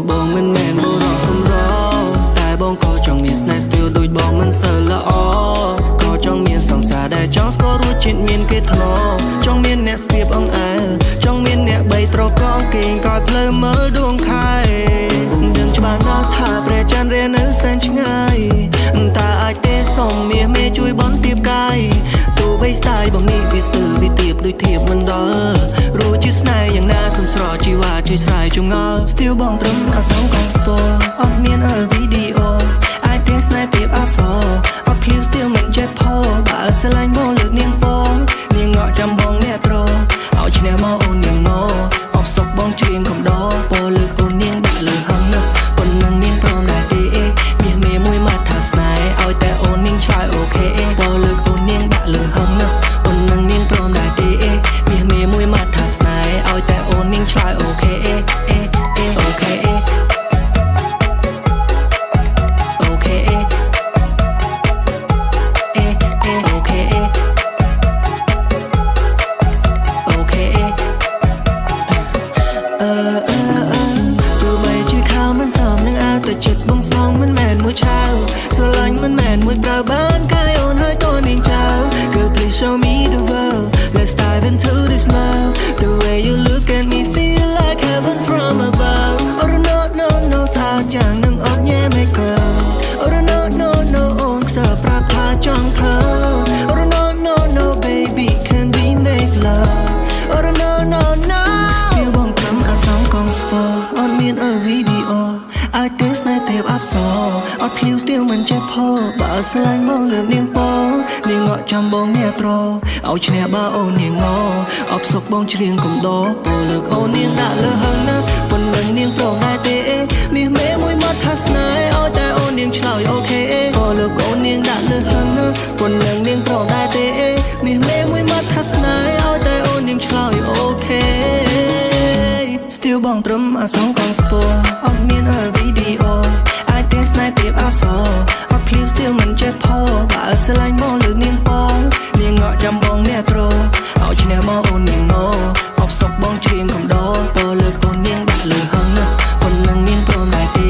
បងមិនមែនបុរសកំរតែបងក៏ចង់មានស្នេហ៍ស្ទាលដូចបងមិនសូវល្អក៏ចង់មានសង្សារដែលចង់ស្គាល់រសជាតិមានគេធ្លាប់ចង់មានអ្នកស្ទាបអង្អែលចង់មានអ្នកបីត្រកងគេងកោតភ្លឺមើលដួងខែយើងច្បាស់ណាស់ថាព្រះច័ន្ទរានៅសែនឆ្ងាយតើអាចទេសុំមាសមេជួយបន់ទៀបកាយទោះបីស្ដាយបងនេះវាស្ទើរវាទៀបដូចធៀបមិនដល់រួចជាស្នេហ៍យ៉ាងណាសំស្រកជីវ៉ាជួយស្រ័យចងល់ស្ទៀវបងត្រឹមអសងកងស្ពរអត់មានវីដេអូអាចទេស្នេហ៍ទៀបអសអត់ភ្លៀវស្ទៀវមិនចេះផោបើស្រឡាញ់បងលើកនាងពងនាងងក់ចាំបងអ្នកត្រឲ្យឈ្នះមកអូននាងងអបសុកបងច្រៀងកំដរពោលើកអូននាងដាក់លើហឹងណាប៉ុណ្ណឹងនាងព្រមដែរទេមាសមេមួយមកថាស្នេហ៍ឲ្យតែអូននាងឆ្លើយអូខេពោលើកអូននាងដាក់លើហឹងណាប៉ុណ្ណឹងនាងព្រមដែរទេមាសមេមួយមកថាស្នេហ៍ឲ្យតែអូននាងឆ្លើយអូខេអូខេចិត្តបងស្មងមិនមែនមួយឆាវស្រឡាញ់មិនមែនមួយប្រើបានកាយអូនហើយតើនាងចៅ Girl please show me the world Let's dive into this love The way you look at me feel like heaven from above Oh no no no ស្អាតយ៉ាងនឹងអត់ញ៉ែមិនកើ Oh no no no អូនខ្សឹបប្រាប់ថាចង់ធ្វើ Oh no no no baby can we make love Oh no no no ស្ទៀវបងត្រឹមអាសងកងស្ពរអត់មានវីដេអូអាចទេស្នេហ៍ទេពអប្សរអត់ឃ្លៀវស្ទៀវមិនចេះផោបើស្រឡាញ់មកលើកនាងពងនាងងក់ចាំបងអ្នកត្រឲ្យឈ្នះបើអូននាងងអបសុកបងច្រៀងកំដរពោលើកអូននាងដាក់លើហឹងណាប៉ុណ្ណឹងនាងព្រមដែរទេមាសមេមួយមកថាស្នេហ៍ឲ្យតែអូននាងឆ្លើយអូខេពោលើកអូននាងដាក់លើហឹងណាប៉ុណ្ណឹងនាងព្រមដែរទេមាសមេមួយមកថាស្នេហ៍ឲ្យតែអូននាងឆ្លើយអូខេស្ទៀវបងត្រឹមអាសងកងស្ពរអត់មានវីដេអូអាចទេស្នេហ៍ទេពអសអត់ភ្លៀវស្ទៀវមិនចេះផោបើស្រឡាញ់បងលើកនាងពងនាងងក់ចាំបងអ្នកត្រឲ្យឈ្នះមកអូននាងងអបសុកបងច្រៀងកំដរពោលើកអូននាងដាក់លើហឹងណាប៉ុណ្ណឹងនាងព្រមដែរទេ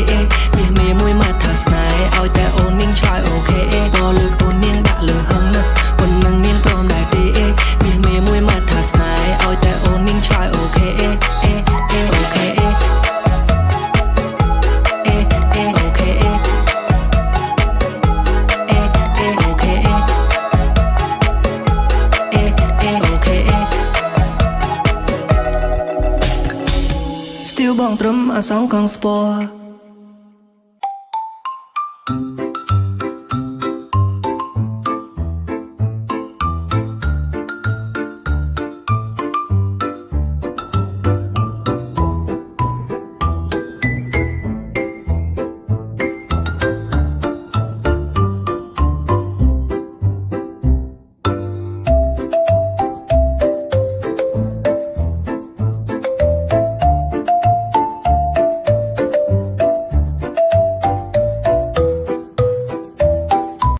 មាសមេមួយមកថាស្នេហ៍ឲ្យតែអូននាងឆ្លើយអូខេពោលើកអូននាងដាក់លើហឹងណាប៉ុណ្ណឹងនាងព្រមដែរទេមាសមេមួយមកថាស្នេហ៍ឲ្យតែអូននាងឆ្លើយអូខេស្ទៀវបងត្រឹមអាសងកងស្ពរ